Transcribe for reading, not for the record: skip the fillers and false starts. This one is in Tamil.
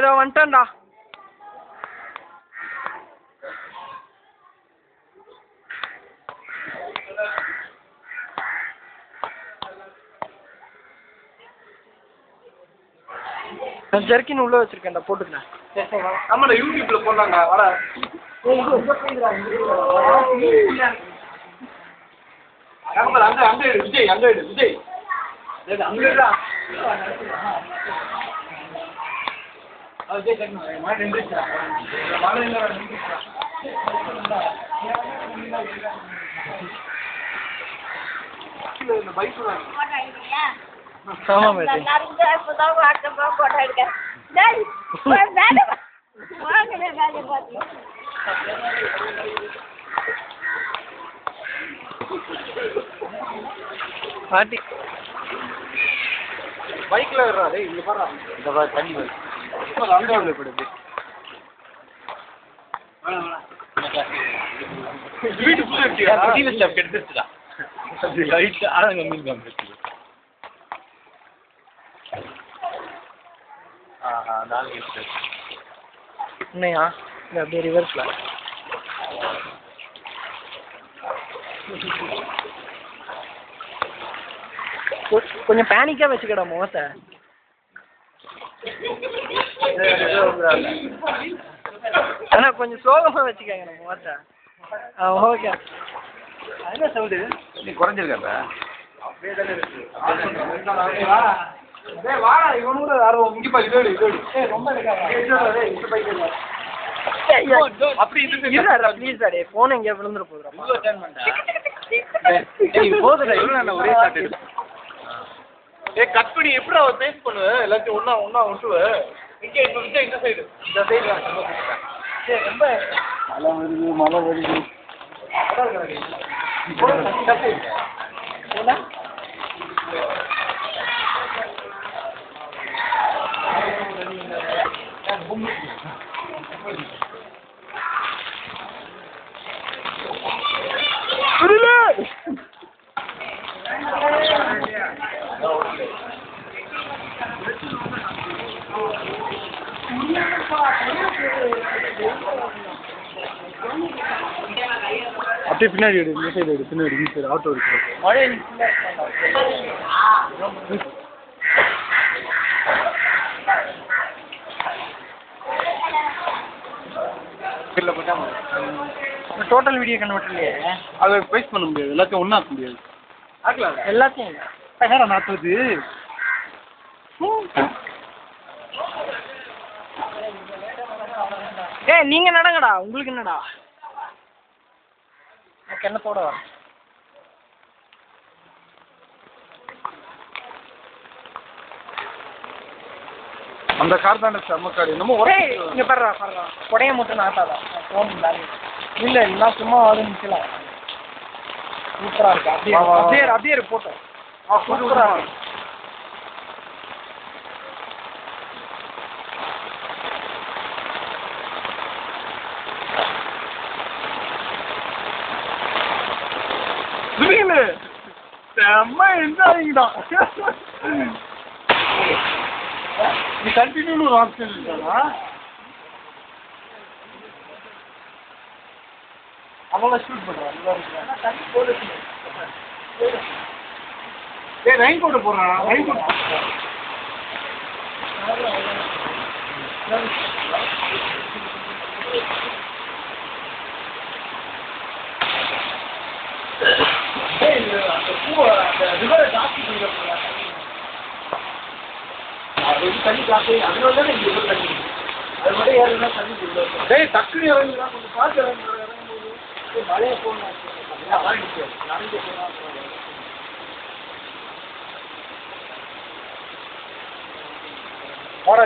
ஏதோ வந்துட்டேன்டா. ஜெர்கின் உள்ள வச்சிருக்கேன்டா, போட்டுக்கிறேன். நம்மள யூடியூப்ல போடுறாங்க. வாடா அங்க விஜய், அங்க விஜய் அங்கடா. பாட்டி பைக்ல வர்றாரு. இங்க பாரு, இந்த பாரு தண்ணி வருது. அங்க போடுது. வீட்டுக்குள்ள இருக்கியா? டிவி ஸ்டாப் கெடுத்துடா. அது லைட் ஆளங்க மீன் காமிச்சு. நாலு கிட்ட. என்னையா? இது அப்படியே ரிவர்ஸ்ல. கொஞ்சம் பேனிக்கா வச்சுக்கடா முகத்தை. ஆனா கொஞ்சம் சோகமா வச்சுக்கங்க முகத்தை. ஓகே. என்ன சவுண்டு? நீ குறைஞ்சிருக்க. அப்படியே தானே இருக்கு. டேய் வாடா, இவனோட ஆர்வம் இங்க பாரு. இதோடு ஏய் ரொம்ப இருக்காடா. இதோட இந்த பைக் இல்ல. அப்படி இருடா ப்ளீஸ் டா. டேய் போன் எங்க விழுந்துற போகுதுடா. இவ்வளவு டர்ன் பண்ணடா. டேய் போதுடா, இவ்வளவு நான் ஒரே ஷாட் எடு. டேய் கட் பண்ணி எப்படி அவ பேஸ் பண்ணுவ? எல்லாத்தையும் ஒண்ணா ஒட்டுவ. இங்க இந்த சைடு. இந்த சைடு தான் ரொம்ப கூட்டா. டேய் ரொம்ப மழை வருது. அட இருக்கடா. நீ போடா கட் பண்ணு. போடா. அப்படியே பின்னாடி எடு, இந்த சைடு எடு, பின்னாடி இந்த சைடு ஆட்டோ இருக்கு. மழை டோட்டல் வீடியோ கன்வெர்ட்டர்லயே அதை பேஸ் பண்ண முடியாது. எல்லாத்தையும் ஒண்ணா ஆக்க முடியாது. ஆக்கலாம் எல்லாத்தையும் என்னடா நாத்துது. ஏய் நீங்க நடங்கடா, உங்களுக்கு என்னடா? கிணத்தோட வர. அந்த கார் தானே செம்ம கார். என்னமோ இங்க பாருடா கொடைய மட்டும் நாட்டாதா போன் இல்ல இல்ல சும்மா வந்து நிக்கலாம். சூப்பரா இருக்கு. அப்படியே போட்டோம். சூப்பரா இருக்கு. செம்ம என்ஜாயிங் தான். நீ கண்டினியூ ஒரு ஆப்ஷன் இருக்கானா? அவங்க ஷூட் பண்றாங்க. ரெயின் கோட்டை போடுறான். ரெயின் கோட் தண்ணி காசு அதனால தானே இங்க தண்ணி. அது மட்டும் ஏறுனா தண்ணி டேய் டக்குனு இறங்குறா. கொஞ்சம் பார்த்து இறங்கும்போது மழையை போகணும். நடந்து போனா